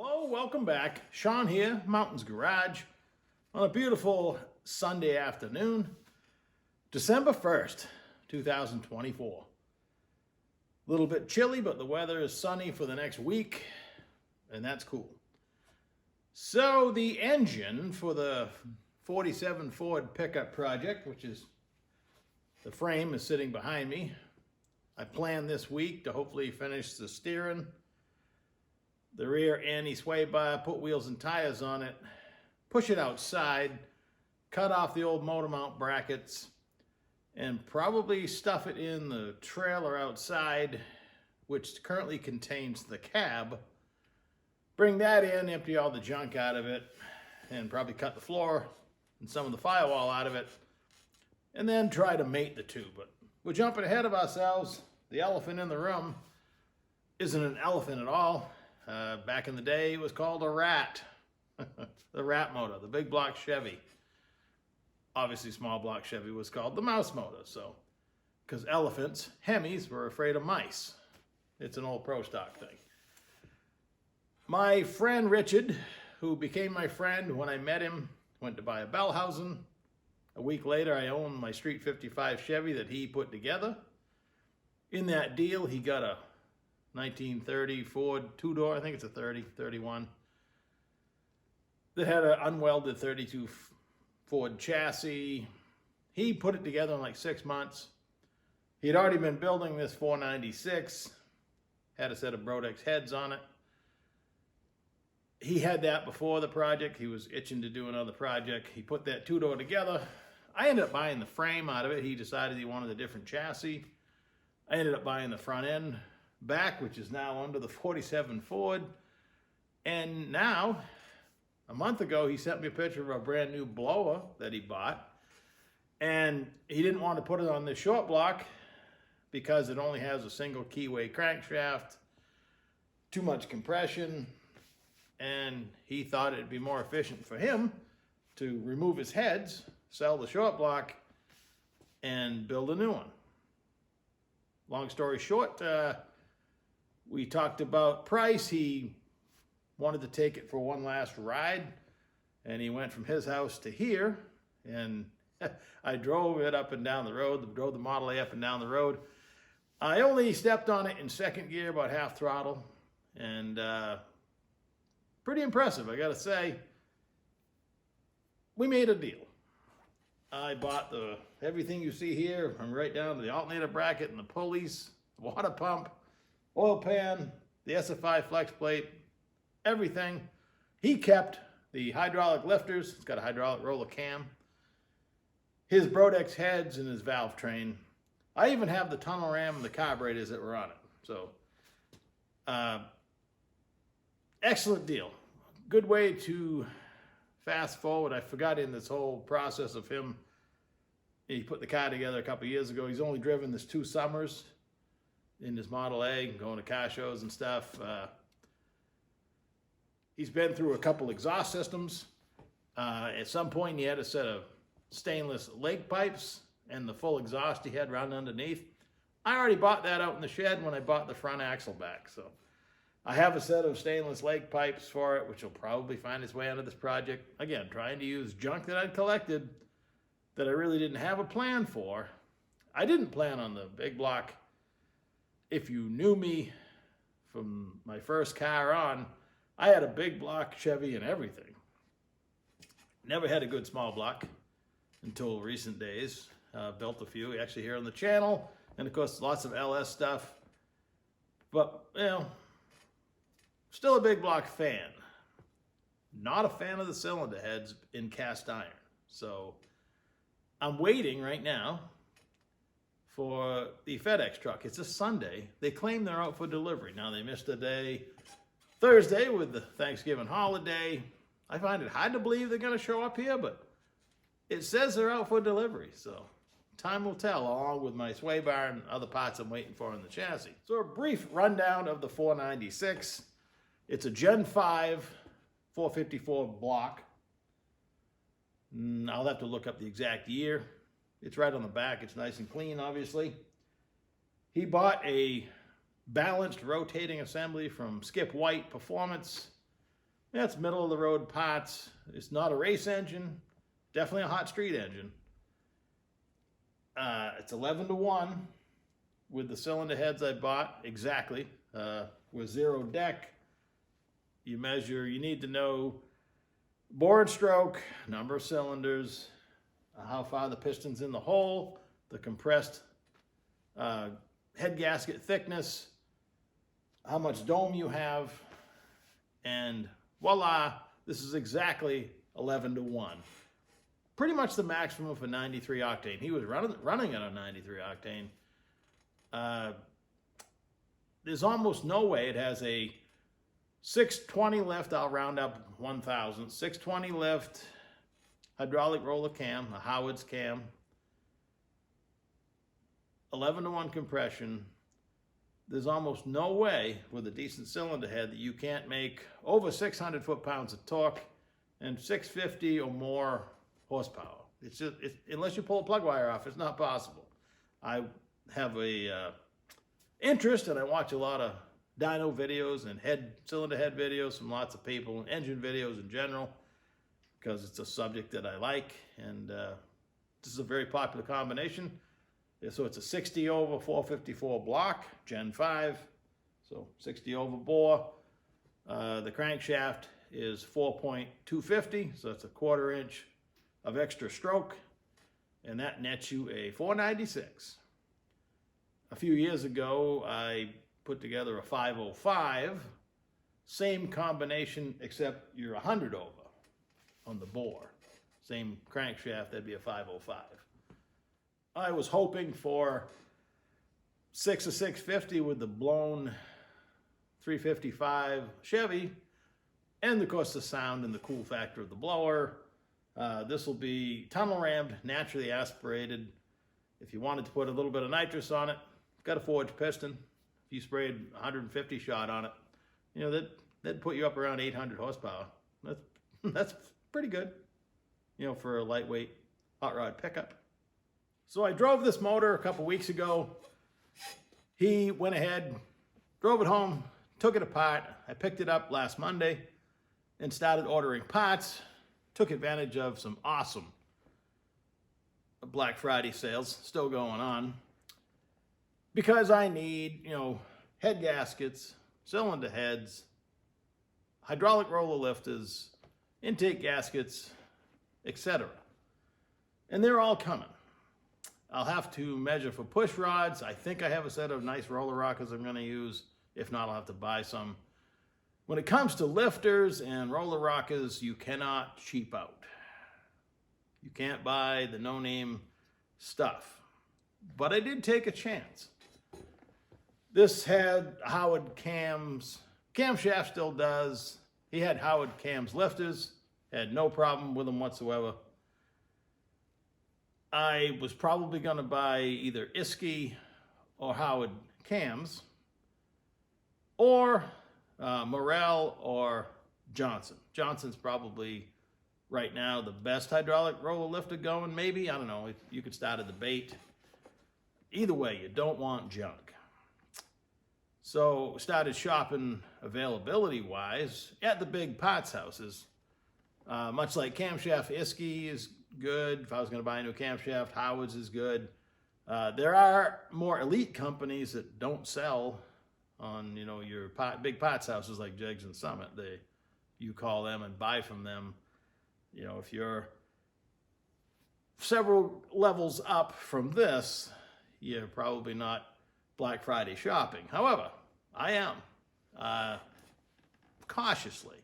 Hello, welcome back. Sean here, Mountains Garage, on a beautiful Sunday afternoon, December 1st, 2024. A little bit chilly, but the weather is sunny for the next week, and that's cool. So the engine for the 47 Ford pickup project, which is the frame is sitting behind me, I plan this week to hopefully finish the steering, the rear anti-sway bar, put wheels and tires on it, push it outside, cut off the old motor mount brackets, and probably stuff it in the trailer outside, which currently contains the cab. Bring that in, empty all the junk out of it, and probably cut the floor and some of the firewall out of it, and then try to mate the two. But we're jumping ahead of ourselves. The elephant in the room isn't an elephant at all. Back in the day, it was called a rat. The rat motor, the big block Chevy. Obviously, small block Chevy was called the mouse motor. So, because elephants, Hemis, were afraid of mice. It's an old pro stock thing. My friend Richard, who became my friend when I met him, went to buy a Bellhausen. A week later, I owned my Street 55 Chevy that he put together. In that deal, he got a 1930 Ford two-door, I think it's a 31, that had an unwelded 32 Ford chassis. He put it together in like 6 months. He had already been building this 496, had a set of Brodex heads on it. He had that before the project. He was itching to do another project. He put that two-door together. I ended up buying the frame out of it. He decided he wanted a different chassis. I ended up buying the front end back, which is now under the 47 Ford. And now, a month ago, he sent me a picture of a brand new blower that he bought. And he didn't want to put it on this short block because it only has a single keyway crankshaft, too much compression, and he thought it'd be more efficient for him to remove his heads, sell the short block, and build a new one. Long story short, we talked about price. He wanted to take it for one last ride, and he went from his house to here, and I drove it up and down the road, drove the Model A up and down the road. I only stepped on it in second gear, about half throttle, and pretty impressive, I gotta say. We made a deal. I bought everything you see here, from right down to the alternator bracket and the pulleys, water pump, oil pan, the SFI flex plate, everything. He kept the hydraulic lifters. It's got a hydraulic roller cam, his Brodex heads, and his valve train. I even have the tunnel ram and the carburetors that were on it. So, excellent deal. Good way to fast forward. I forgot in this whole process of him, he put the car together a couple years ago. He's only driven this 2 summers in his Model A, going to car shows and stuff. He's been through a couple exhaust systems. At some point, he had a set of stainless lake pipes and the full exhaust he had running underneath. I already bought that out in the shed when I bought the front axle back. So I have a set of stainless lake pipes for it, which will probably find its way onto this project. Again, trying to use junk that I'd collected that I really didn't have a plan for. I didn't plan on the big block. If you knew me from my first car on, I had a big block Chevy and everything. Never had a good small block until recent days. Built a few actually here on the channel, and of course lots of LS stuff. But, you know, still a big block fan. Not a fan of the cylinder heads in cast iron. So I'm waiting right now for the FedEx truck. It's a Sunday. They claim they're out for delivery. Now they missed a day Thursday with the Thanksgiving holiday. I find it hard to believe they're going to show up here, but it says they're out for delivery. So time will tell, along with my sway bar and other parts I'm waiting for in the chassis. So a brief rundown of the 496. It's a Gen 5 454 block. I'll have to look up the exact year. It's right on the back. It's nice and clean, obviously. He bought a balanced rotating assembly from Skip White Performance. That's middle of the road parts. It's not a race engine, definitely a hot street engine. It's 11-to-1 with the cylinder heads I bought, exactly. With zero deck, you need to know bore and stroke, number of cylinders, how far the piston's in the hole, the compressed head gasket thickness, how much dome you have, and voila, this is exactly 11-to-1. Pretty much the maximum for 93 octane. He was running it on 93 octane. There's almost no way it has a 620 lift, I'll round up 1,000, 620 lift, hydraulic roller cam, a Howard's cam, 11-to-1 compression. There's almost no way with a decent cylinder head that you can't make over 600 foot-pounds of torque and 650 or more horsepower. Unless you pull a plug wire off, it's not possible. I have a interest, and I watch a lot of dyno videos and cylinder head videos from lots of people, and engine videos in general, because it's a subject that I like, and this is a very popular combination. So it's a 60 over 454 block, Gen 5, so 60 over bore. The crankshaft is 4.250, so that's a 1/4 inch of extra stroke, and that nets you a 496. A few years ago, I put together a 505, same combination, except you're 100 over on the bore. Same crankshaft, that'd be a 505. I was hoping for 6 or 650 with the blown 355 Chevy, and of course the sound and the cool factor of the blower. This will be tunnel rammed, naturally aspirated. If you wanted to put a little bit of nitrous on it, got a forged piston. If you sprayed 150 shot on it, you know, that'd put you up around 800 horsepower. That's pretty good, you know, for a lightweight hot rod pickup. So I drove this motor a couple weeks ago. He went ahead, drove it home, took it apart. I picked it up last Monday and started ordering parts. Took advantage of some awesome Black Friday sales still going on, because I need, you know, head gaskets, cylinder heads, hydraulic roller lifters, intake gaskets, etc. And they're all coming. I'll have to measure for push rods. I think I have a set of nice roller rockers I'm going to use. If not, I'll have to buy some. When it comes to lifters and roller rockers, you cannot cheap out. You can't buy the no-name stuff. But I did take a chance. This had Howard cams. Camshaft still does. He had Howard cams lifters. Had no problem with them whatsoever. I was probably going to buy either Isky or Howard cams, or Morel or Johnson. Johnson's probably right now the best hydraulic roller lifter going, maybe. I don't know. You could start a debate. Either way, you don't want junk. So started shopping availability-wise at the big parts houses. Much like camshaft, Isky is good. If I was going to buy a new camshaft, Howard's is good. There are more elite companies that don't sell on, you know, your big parts houses like Jegs and Summit. You call them and buy from them. You know, if you're several levels up from this, you're probably not Black Friday shopping. However, I am, cautiously.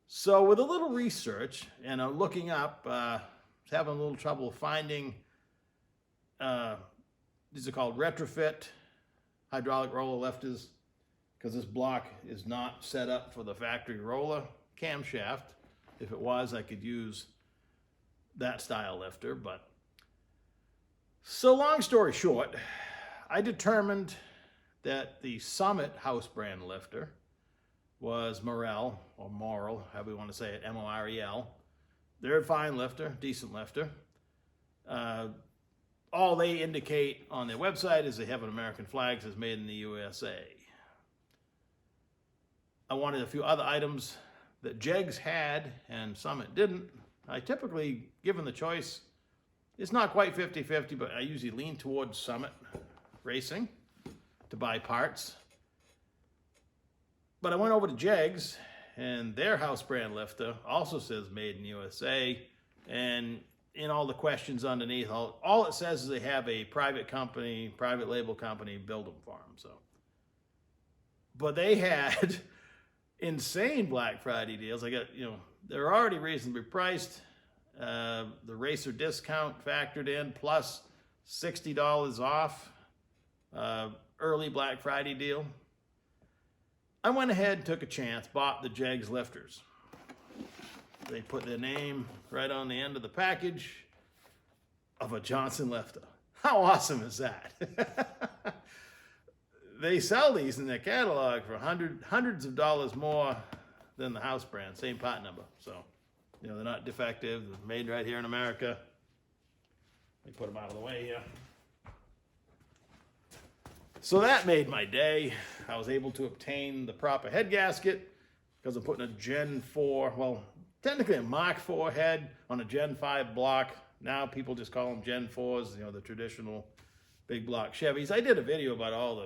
So with a little research and looking up, having a little trouble finding, these are called retrofit hydraulic roller lifters, because this block is not set up for the factory roller camshaft. If it was, I could use that style lifter. But so long story short, I determined that the Summit house brand lifter was Morel, or Morel, however you want to say it, M-O-R-E-L. They're a fine lifter, decent lifter. All they indicate on their website is they have an American flag, says made in the USA. I wanted a few other items that Jegs had and Summit didn't. I typically, given the choice, it's not quite 50-50, but I usually lean towards Summit Racing to buy parts. But I went over to Jegs, and their house brand lifter also says made in USA, and in all the questions underneath, all it says is they have a private company, private label company build them for them. So, but they had insane Black Friday deals. I got, they're already reasonably priced. The racer discount factored in plus $60 off early Black Friday deal. I went ahead and took a chance, bought the Jegs lifters. They put their name right on the end of the package of a Johnson lifter. How awesome is that? They sell these in their catalog for hundreds of dollars more than the house brand, same part number. So, they're not defective, they're made right here in America. Let me put them out of the way here. So that made my day. I was able to obtain the proper head gasket because I'm putting a Gen 4, well, technically a Mark 4 head on a Gen 5 block. Now people just call them Gen 4s, the traditional big block Chevys. I did a video about all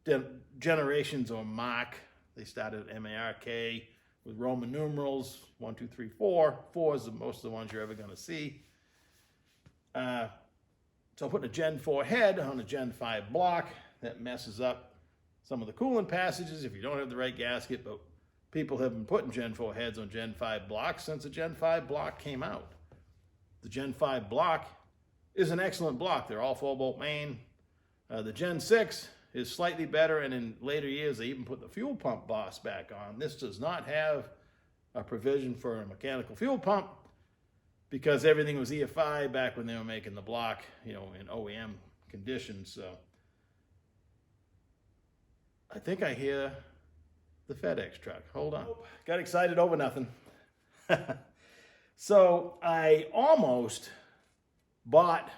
the generations on Mark. They started at M-A-R-K with Roman numerals, 1, 2, 3, 4. 4 is most of the ones you're ever gonna see. So I'm putting a Gen 4 head on a Gen 5 block. That messes up some of the coolant passages if you don't have the right gasket, but people have been putting Gen 4 heads on Gen 5 blocks since the Gen 5 block came out. The Gen 5 block is an excellent block. They're all 4-bolt main. The Gen 6 is slightly better, and in later years they even put the fuel pump boss back on. This does not have a provision for a mechanical fuel pump because everything was EFI back when they were making the block, in OEM conditions. So I think I hear the FedEx truck. Hold on. Got excited over nothing. So I almost bought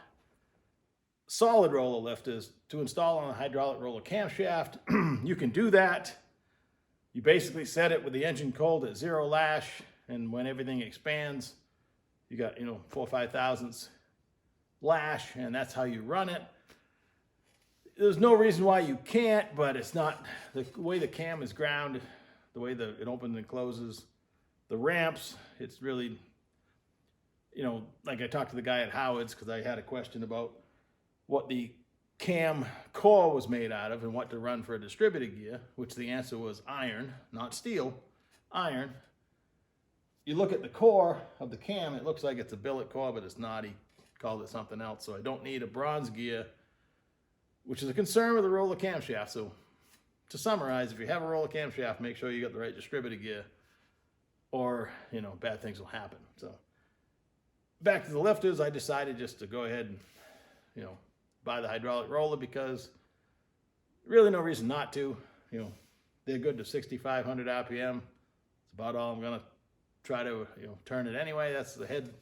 solid roller lifters to install on a hydraulic roller camshaft. You can do that. You basically set it with the engine cold at 0 lash, and when everything expands, you got 4 or 5 thousandths lash, and that's how you run it. There's no reason why you can't, but it's not the way the cam is ground, the way it opens and closes, the ramps. It's really, like I talked to the guy at Howard's because I had a question about what the cam core was made out of and what to run for a distributed gear, which the answer was iron, not steel, iron. You look at the core of the cam, it looks like it's a billet core, but it's not. He called it something else. So I don't need a bronze gear, which is a concern with the roller camshaft. So to summarize, if you have a roller camshaft, make sure you got the right distributed gear or, bad things will happen. So back to the lifters, I decided just to go ahead and, buy the hydraulic roller because really no reason not to. They're good to 6,500 RPM. It's about all I'm going to try to, turn it anyway. That's the head.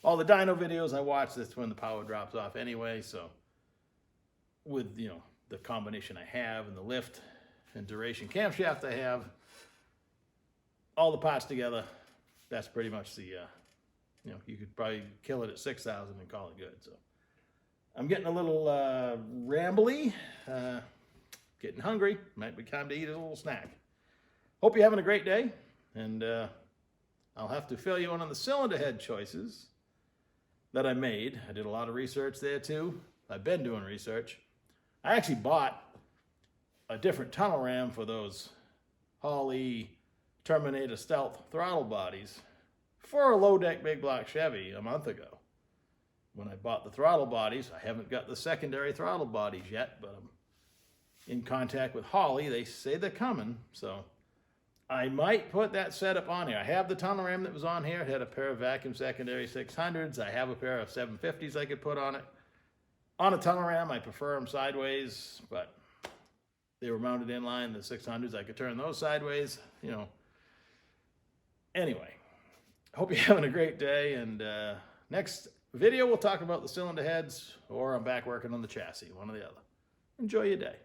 All the dyno videos I watch, that's when the power drops off anyway. So with, the combination I have and the lift and duration camshaft I have, all the parts together, that's pretty much the, you could probably kill it at 6,000 and call it good. So I'm getting a little rambly, getting hungry. Might be time to eat a little snack. Hope you're having a great day, and I'll have to fill you in on the cylinder head choices that I made. I did a lot of research there too. I've been doing research. I actually bought a different tunnel ram for those Holley Terminator Stealth throttle bodies for a low deck big block Chevy a month ago. When I bought the throttle bodies, I haven't got the secondary throttle bodies yet, but I'm in contact with Holley. They say they're coming, so I might put that setup on here. I have the tunnel ram that was on here. It had a pair of vacuum secondary 600s. I have a pair of 750s I could put on it. On a tunnel ram, I prefer them sideways, but they were mounted in line. The 600s, I could turn those sideways, Anyway, hope you're having a great day, and next video we'll talk about the cylinder heads, or I'm back working on the chassis, one or the other. Enjoy your day.